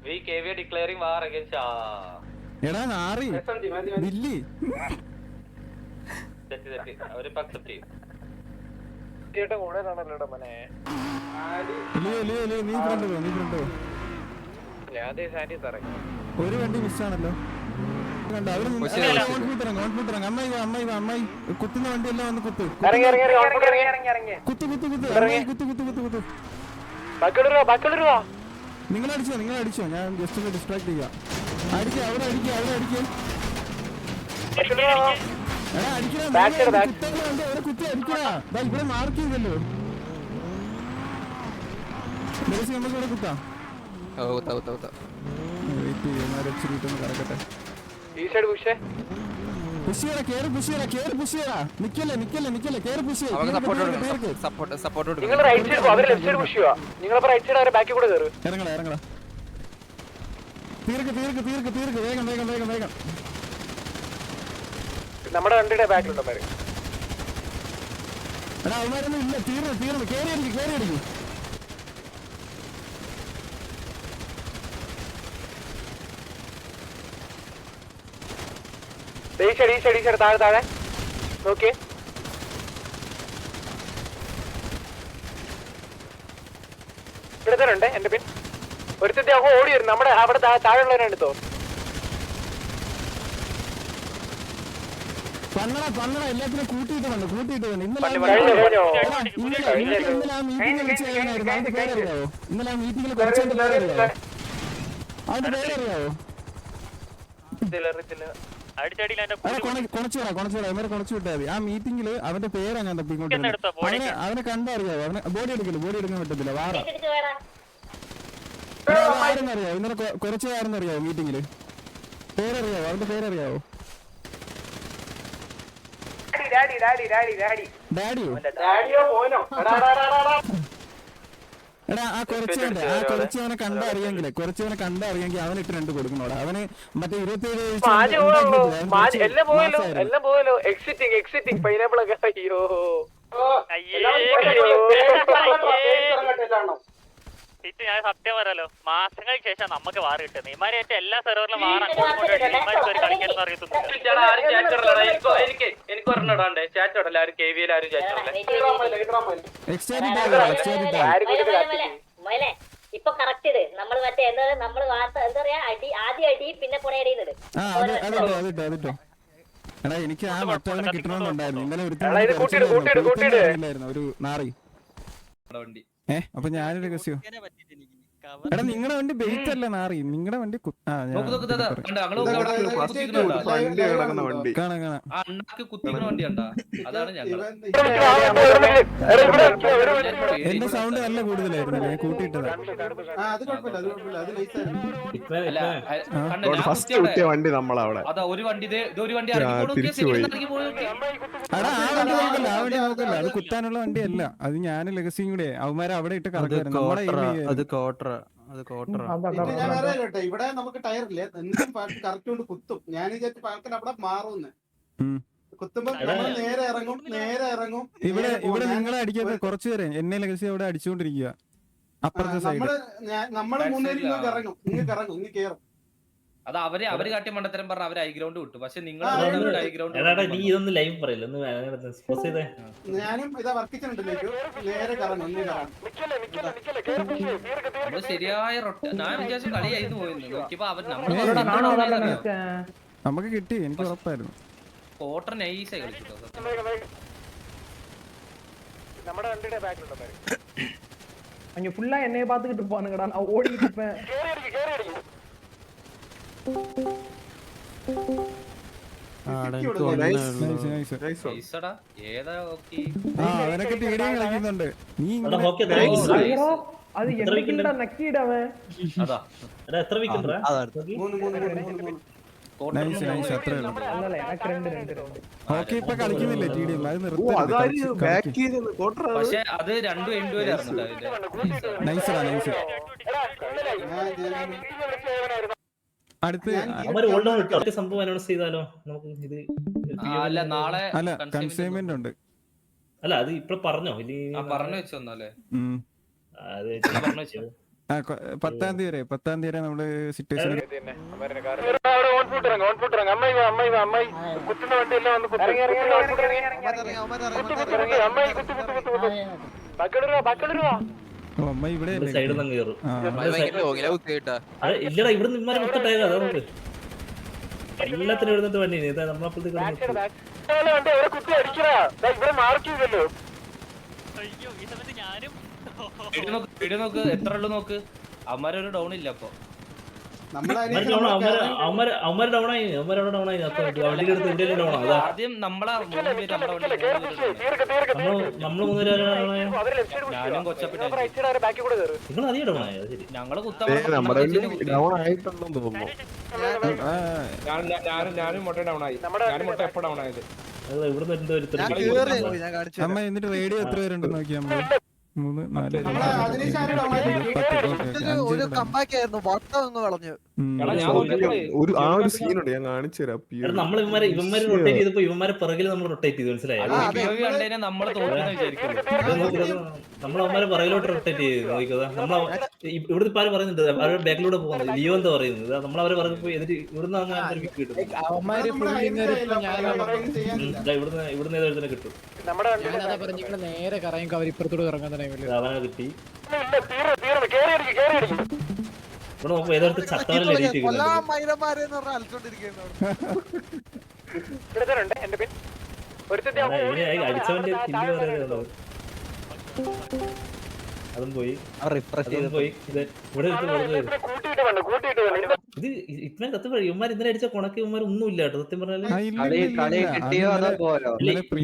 We KV declaring war against എടാ നാറി ദില്ലി അവര് അക്സെപ്റ്റ് ചെയ്യും. നീ ഫ്രണ്ട് ഒരു വണ്ടി മിസ്സാണല്ലോ. അമ്മായി കുത്തുന്ന വണ്ടിയെല്ലാം വന്ന് കുത്ത് കുത്ത് കുത്ത് കുത്ത് കുത്ത് കുത്ത് കുത്ത് കുത്ത്. നിങ്ങളടിച്ചോ ഞാൻ ജസ്റ്റ് ഒന്ന് ഡിസ്ട്രാക്ട് ചെയ്യാം. അടിക്കുക അവിടെ അടിക്കുക അവിടെ അടിക്കുക. കുത്തി അടിക്കടാ. ഇവിടെ മാർക്ക് ചെയ്തല്ലോ. നമുക്ക് ഇവിടെ കുത്താം. വെയിറ്റ് ചെയ്യാം കിടക്കട്ടെ. ഇറങ്ങടാ തീർക്ക് വേഗം വേഗം വേഗം വേഗം. നമ്മുടെ വണ്ടിയുടെ ബാക്കിലുണ്ടോ? എടാ അവന്മാരൊന്നും ഇല്ല. തീർന്നു കേറി അടിക്കും. താഴെ നോക്കി ഇവിടെ തന്നെ ഉണ്ട്. എന്റെ പിൻ ഒരുത്തത്തെ ഓടി വരും. നമ്മുടെ അവിടെ താഴെയുള്ളവരെടുത്തോ. പന്നട എല്ലാത്തിനും കൂട്ടിയിട്ട് വേണം. ഇന്നലെ ആ മീറ്റിംഗ് വെച്ച് കഴിഞ്ഞായിരുന്നു. അതിന്റെ പേരറിയാവോ? ഇന്നലെ ആ മീറ്റിംഗിൽ കുറച്ചതിന്റെ പേരറിയാവോ? അതിന്റെ പേരറിയാവോ? കൊണച്ചു വിട്ടാ മതി. ആ മീറ്റിംഗില് അവന്റെ പേരാ ഞാൻ തപ്പിക്കൊണ്ട് അവനെ കണ്ടറിയാവോ? അവനെ ബോഡി എടുക്കാൻ പറ്റത്തില്ല. ആരെന്നറിയാവോ? ഇന്നലെ കുറച്ച് ആരെന്നറിയാവോ? മീറ്റിംഗില് പേരറിയാവോ? അവന്റെ പേരറിയാവോ? എടാ ആ കുറച്ചവനെ കണ്ടറിയെങ്കിൽ അവനിട്ട് 2 കൊടുക്കണോടാ. അവന് മറ്റേ 27 എല്ലാം പോയല്ലോ. എക്സിറ്റിംഗ് പൈനാപ്പിൾ ഒക്കെ. അയ്യോ ഞാൻ സത്യം പറയാലോ, മാസങ്ങൾക്ക് ശേഷം നമുക്ക് വാർ കിട്ടുന്നത്. ഇമാരായിട്ട് എല്ലാ സെർവറിലും വാർ കളിക്കാനൊന്നും അറിയത്തൊന്നുമില്ല. എനിക്ക് ഒരെണ്ണടാണ്ട് ചാറ്റ് ഇടല്ല. ആരും KVയിൽ ആരും ചാറ്റ് ഇപ്പൊ കറക്റ്റ് ഇത് നമ്മൾ മറ്റേ എന്താ നമ്മള് എന്താ പറയാ ആദ്യം അടി പിന്നെ പുറയടിയുന്നത്. എടാ എനിക്ക് ആ മറ്റവനെ കിട്ടണമെന്നുണ്ടായിരുന്നു. ഇന്നലെ ഒരു നാറി. അപ്പൊ ഞാനൊരു കസ്യോ. എടാ നിങ്ങളുടെ വണ്ടി ബെയ്റ്റ് അല്ല നാറി. നിങ്ങളുടെ വണ്ടി എന്റെ സൗണ്ട് നല്ല കൂടുതലായിരുന്നു. ഞാൻ കൂട്ടിയിട്ടതാ. അത് കുത്താനുള്ള വണ്ടിയല്ല. അത് ഞാൻ ലെഗസിയും കൂടെ അവന്മാരെ അവിടെ ഇട്ട് ഇവിടെ നമുക്ക് ടയറില്ലേ കറക്റ്റ് കൊണ്ട് കുത്തും. ഞാൻ വിചാരിച്ചു പാൽക്കൻ അവിടെ മാറുന്ന്. കുത്തുമ്പോ നേരെ ഇറങ്ങും. ഇവിടെ നിങ്ങളെ അടിക്കാത്ത കുറച്ചു പേരെ എന്നെ ലെഗസി അവിടെ അടിച്ചുകൊണ്ടിരിക്കുക. അപ്പുറത്തെ സൈഡ് നമ്മള് 3 പേരും ഇറങ്ങും. ഇങ്ങ് കേറും. അത് അവര് കാട്ടിയ മണ്ടത്തരം പറഞ്ഞ അവര് ഹൈഗ്രൗണ്ട് വിട്ടു. പക്ഷെ നിങ്ങൾ ഞാനും ഇതാ വർക്കിച്ചിട്ടുണ്ടല്ലോ. നേരെ നമ്മള് ശരിയായ ഞാൻ വിചാരിച്ച കളിയായിരുന്നു പോയിരുന്നു. നോക്കിയപ്പോ നമുക്ക് കിട്ടി. എനിക്ക് ഉറപ്പായിരുന്നു. കോട്ടർ നൈസായി കളിച്ചിട്ടോ. നമ്മുടെ വണ്ടിയുടെ ബാക്കിലുണ്ടോ? ஃபுல்லா என்னைய பாத்துக்கிட்டு இருப்பானுங்கடா. நான் ஓடிட்டு இருப்பேன். അവനൊക്കെ പേടിയും കളിക്കുന്നുണ്ട്. നീ அது என்னைக்குடா நக்கிடவன். എത്ര വീക്കുണ്ടാ? ഹോക്കി ഇപ്പൊ കളിക്കുന്നില്ലേ TDM? അത് നിർത്തി. പക്ഷെ അത് രണ്ടും എൻഡ് വരെ അടുത്ത് സംഭവം അനൗൺസ് ചെയ്താലോ നമുക്ക്? ഇത് നാളെ അല്ല കൺസൈൻമെന്റ് ഉണ്ട്. അല്ല അത് ഇപ്പൊ പറഞ്ഞോ? പറഞ്ഞു വെച്ചോന്നല്ലേ? 10-ാം തീയതി വരെ നമ്മള് സിറ്റുവേഷൻ കുത്തുന്ന വണ്ടിയെല്ലാം വന്ന് കുത്തി. അമ്മ ഇവിടെ സൈഡിൽ നിന്ന് കയറും ആ ഇല്ലടാ ഇവിടെ നിന്മാരെ മൊത്തം ടയർ അതാ നമുക്ക് എല്ലാത്തിനും എഴുന്നിട്ട് വണ്ടി നമ്മളപ്പോഴത്തേക്ക് വണ്ടി അവരെ കുത്തി അടിക്കടാ. ഇവിടെ മാർക്ക് ചെയ്തല്ലോ. അയ്യോ ഈ സമയത്ത് ഞാനും വീഡിയോ നോക്ക്, എത്ര ഉള്ളു നോക്ക്. അവന്മാരൊരു ഡൗൺ ഇല്ല അപ്പൊ. അവന്മാര് ഡൗൺ ആയി വണ്ടിയുടെ അടുത്ത് ഇന്ത്യയിലും ഡൗൺ ആണ് ആദ്യം നമ്മളെ നമ്മള് 3 പേര് ഞാനും കൊച്ചപ്പിട്ട ബാക്കി കൂടെ കയറി. നിങ്ങൾ അധികം ഡൗൺ ആയോ ശരി ഞങ്ങള് ഞാനും മുട്ട ഡൗൺ ആയി. ഞാനും മുട്ട എപ്പോ ഡൗൺ ആയത്? അത് ഇവിടുന്ന് എന്തോ അമ്മ എന്നിട്ട് റേഡിയോ എത്ര പേരുണ്ടെന്ന് നോക്കിയാ 3, 4, 5, 6, 7, 8, 9, 10. ഒരു സീനുണ്ട് ഞാൻ കാണിച്ചു തരാം. നമ്മൾ ഇവന്മാരെ റൊട്ടേറ്റ് ചെയ്തപ്പോ ഇവന്മാരെ പിറകിൽ നമ്മൾ റൊട്ടേറ്റ് ചെയ്തു മനസ്സിലായോ നമ്മള് തോന്നുന്ന വിചാരിക്കുന്നു. നമ്മൾ അവന്മാരെ പിറകിലോട്ട് റൊട്ടേറ്റ് ചെയ്തു നോക്കിക്കോ. ഇവിടുത്തെ പാല് പറയുന്നുണ്ട് അവരുടെ ബാക്കിലൂടെ പോകുന്നത് ലിയോ എന്താ പറയുന്നത് നമ്മളവരെ പറഞ്ഞു പോയി എന്നിട്ട് ഇവിടുന്ന് അങ്ങനെ കിട്ടും ഇവിടുന്ന് ഏതൊരു കിട്ടും നേരെ കറങ്ങി അവർ ഇപ്പുറത്തോട് ഇറങ്ങാൻ അവനെ കിട്ടി ഇവിടെ നോക്കുമ്പോ ഏതൊരു ചട്ടവരെ അടിച്ചവന്റെ കില്ല് പറയുന്നത് അതും പോയി ഇത് ഇവിടെ ഇത് ഇത്ര സത്യം പറയും ഇവന്മാർ ഇന്നലെ അടിച്ച കൊണക്ക് ഇവന്മാർ ഒന്നും ഇല്ല കേട്ടോ സത്യം പറഞ്ഞാല് പ്രീ